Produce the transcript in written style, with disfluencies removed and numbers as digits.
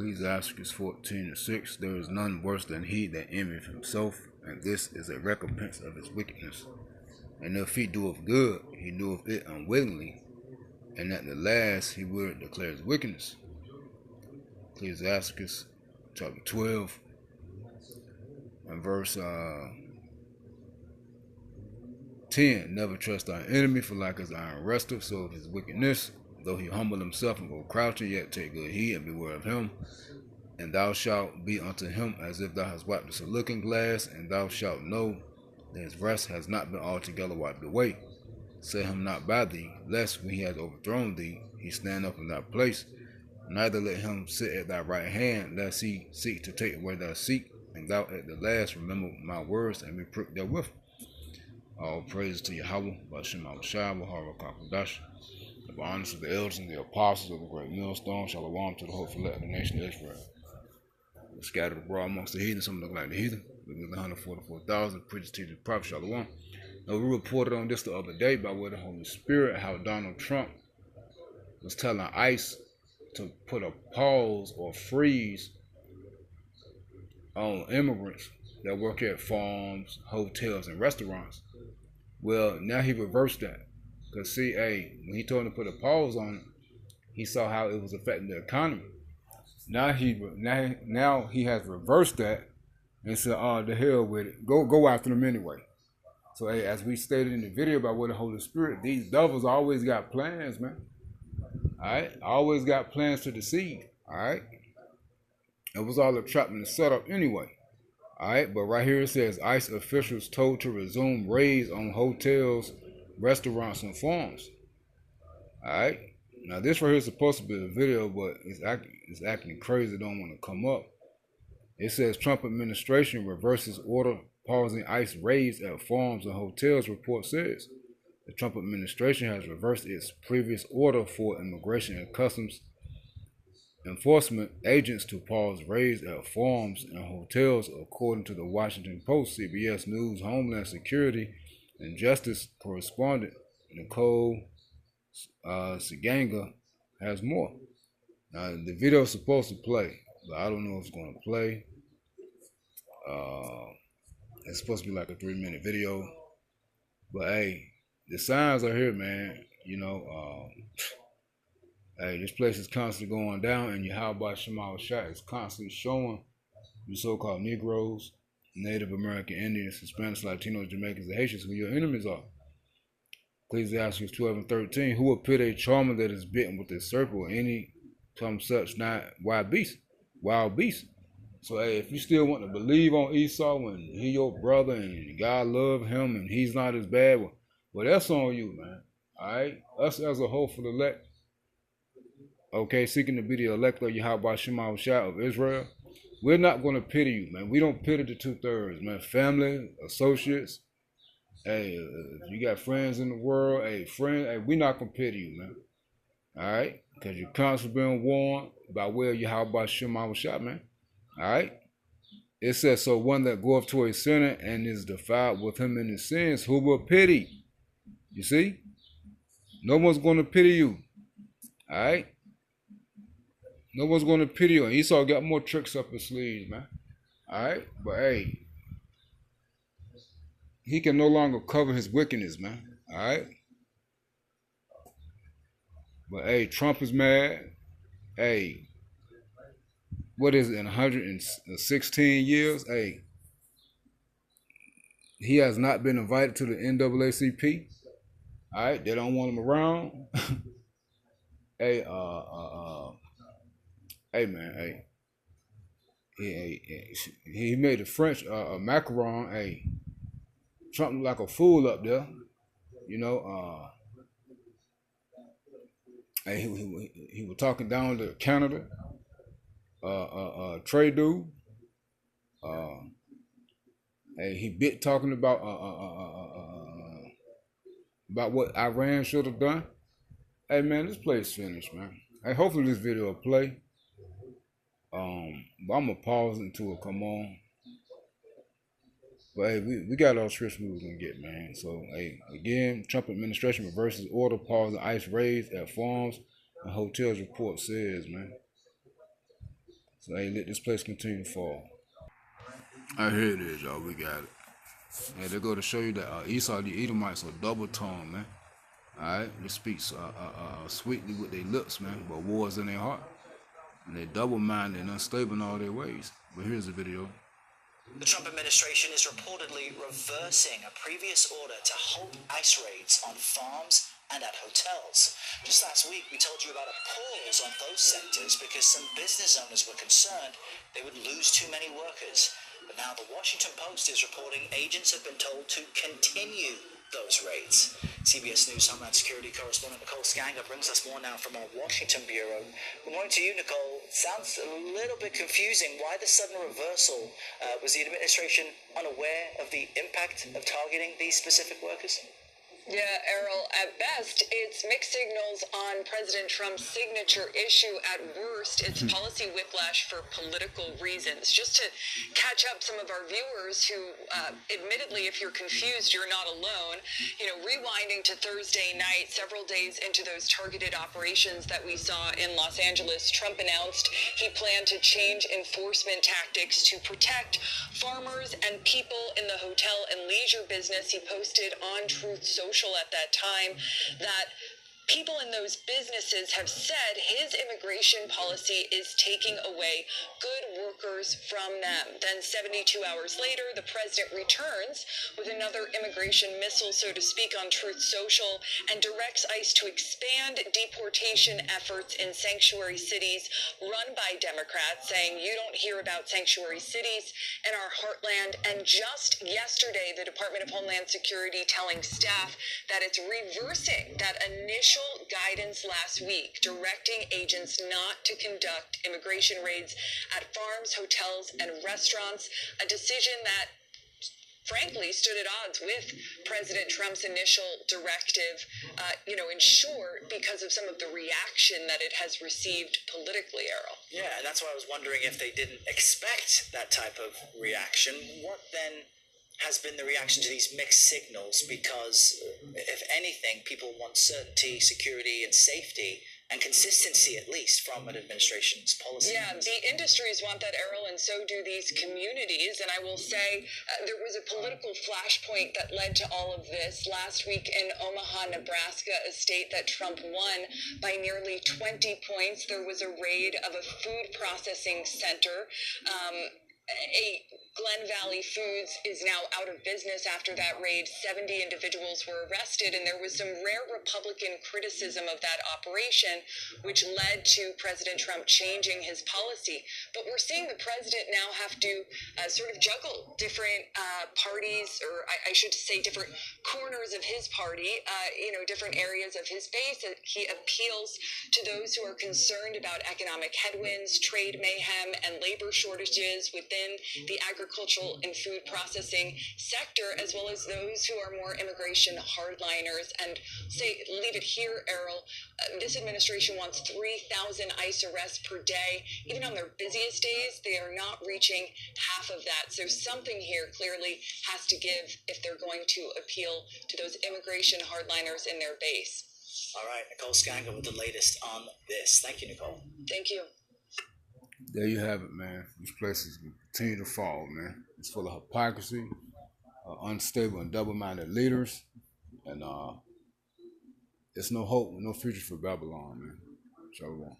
Ecclesiastes 14:6. There is none worse than he that envieth himself, and this is a recompense of his wickedness. And if he doeth good, he doeth it unwillingly, and at the last he will declare his wickedness. Ecclesiastes chapter 12 and verse 10. Never trust thine enemy, for like as iron rusteth, so his wickedness. Though he humble himself and go crouching, yet take good heed and beware of him. And thou shalt be unto him as if thou hast wiped a looking glass, and thou shalt know that his rest has not been altogether wiped away. Set him not by thee, lest when he has overthrown thee, he stand up in thy place. Neither let him sit at thy right hand, lest he seek to take away thy seat, and thou at the last remember my words and be pricked therewith. All praise to Yahweh, Bashem Al-Shai, Wahara Kakadash. The honors of the elders and the apostles of the great millstone, Shalom to the hopeful elect of the nation of Israel. Scattered abroad amongst the heathen, some look like the heathen. We the 144,000 preachers, teachers, prophets, Shalom. Now, we reported on this the other day by way of the Holy Spirit, how Donald Trump was telling ICE to put a pause or freeze on immigrants that work at farms, hotels, and restaurants. Well, now he reversed that. Because see, hey, when he told him to put a pause on it, he saw how it was affecting the economy. Now he has reversed that and said, oh, the hell with it. Go after them anyway. So hey, as we stated in the video about what the Holy Spirit, these devils always got plans, man. Alright? Always got plans to deceive. Alright? It was all a trap and a setup anyway. Alright, but right here it says ICE officials told to resume raids on hotels, restaurants, and farms. Alright, now this right here is supposed to be a video, but it's acting crazy. Don't want to come up. It says Trump administration reverses order pausing ICE raids at farms and hotels. Report says the Trump administration has reversed its previous order for immigration and customs enforcement agents to pause raids at farms and hotels, according to the Washington Post. CBS News Homeland Security and Justice correspondent Nicole Siganga has more. Now, the video is supposed to play, but I don't know if it's going to play. It's supposed to be like a 3-minute video. But hey, the signs are here, man. You know, hey, this place is constantly going down, and Yahweh Shemal Shah is constantly showing you so-called Negroes, Native American Indians, Hispanics, Latinos, Jamaicans, and Haitians who your enemies are. Ecclesiastes 12:13. Who will pit a charmer that is bitten with a serpent or any some such not wild beast? So hey, if you still want to believe on Esau when he your brother and God love him and he's not as bad, well that's on you, man. Alright? Us as a hopeful elect, okay, seeking to be the elect of Yahweh Shema Shah of Israel, we're not going to pity you, man. We don't pity the 2/3, man. Family, associates, hey, if you got friends in the world, hey, we're not going to pity you, man. All right? Because you're constantly being warned by way of Yahweh Shema Shah, man. All right? It says, so one that goeth to a sinner and is defiled with him in his sins, who will pity? You see? No one's going to pity you. All right? No one's going to pity you. And Esau got more tricks up his sleeves, man. All right? But hey, he can no longer cover his wickedness, man. All right? But hey, Trump is mad. Hey, what is it, in 116 years? Hey, he has not been invited to the NAACP. All right? They don't want him around. Hey, hey, man, hey. He made the French Macron. Hey, Trump looked like a fool up there. You know, hey, he was talking down to Canada. Trade dude. Hey, he bit talking about what Iran should have done. Hey, man, this play's finished, man. Hey, hopefully this video will play. But I'm gonna pause until it come on. But hey, we got all scripts we was gonna get, man. So hey, again, Trump administration reverses order, pausing ICE raids at farms and hotels. Report says, man. So hey, let this place continue to fall. All right, here it is, y'all. We got it. Yeah, they go to show you that Esau, the Edomites, are double tongued, man. All right, they speak sweetly with their lips, man, but war's in their heart, and they double-minded and unstable in all their ways. But here's the video. The Trump administration is reportedly reversing a previous order to halt ICE raids on farms and at hotels. Just last week, we told you about a pause on those sectors because some business owners were concerned they would lose too many workers. But now the Washington Post is reporting agents have been told to continue those raids. CBS News Homeland Security correspondent Nicole Scanga brings us more now from our Washington bureau. Good morning to you, Nicole. Sounds a little bit confusing. Why the sudden reversal? Was the administration unaware of the impact of targeting these specific workers? Yeah, Errol, at best, it's mixed signals on President Trump's signature issue. At worst, it's policy whiplash for political reasons. Just to catch up some of our viewers who, admittedly, if you're confused, you're not alone. Rewinding to Thursday night, several days into those targeted operations that we saw in Los Angeles, Trump announced he planned to change enforcement tactics to protect farmers and people in the hotel and leisure business. He posted on Truth Social at that time that people in those businesses have said his immigration policy is taking away good workers from them. Then 72 hours later, the president returns with another immigration missile, so to speak, on Truth Social and directs ICE to expand deportation efforts in sanctuary cities run by Democrats, saying you don't hear about sanctuary cities in our heartland. And just yesterday, the Department of Homeland Security telling staff that it's reversing that initial guidance last week, directing agents not to conduct immigration raids at farms, hotels, and restaurants, a decision that frankly stood at odds with President Trump's initial directive, in short, because of some of the reaction that it has received politically, Errol. Yeah, and that's why I was wondering if they didn't expect that type of reaction. What then has been the reaction to these mixed signals? Because, if anything, people want certainty, security, and safety, and consistency, at least, from an administration's policy. Yeah, the industries want that, Errol, and so do these communities. And I will say there was a political flashpoint that led to all of this last week in Omaha, Nebraska, a state that Trump won by nearly 20 points. There was a raid of a food processing center. Glen Valley Foods is now out of business after that raid. 70 individuals were arrested, and there was some rare Republican criticism of that operation, which led to President Trump changing his policy. But we're seeing the president now have to sort of juggle different parties, or I should say different corners of his party, different areas of his base. He appeals to those who are concerned about economic headwinds, trade mayhem, and labor shortages within the agricultural and food processing sector, as well as those who are more immigration hardliners. And leave it here, Errol, this administration wants 3,000 ICE arrests per day. Even on their busiest days, they are not reaching half of that. So something here clearly has to give if they're going to appeal to those immigration hardliners in their base. All right, Nicole Scanga with the latest on this. Thank you, Nicole. Thank you. There you have it, man. These places continue to fall, man. It's full of hypocrisy, unstable and double-minded leaders, and there's no hope, no future for Babylon, man. Shalom.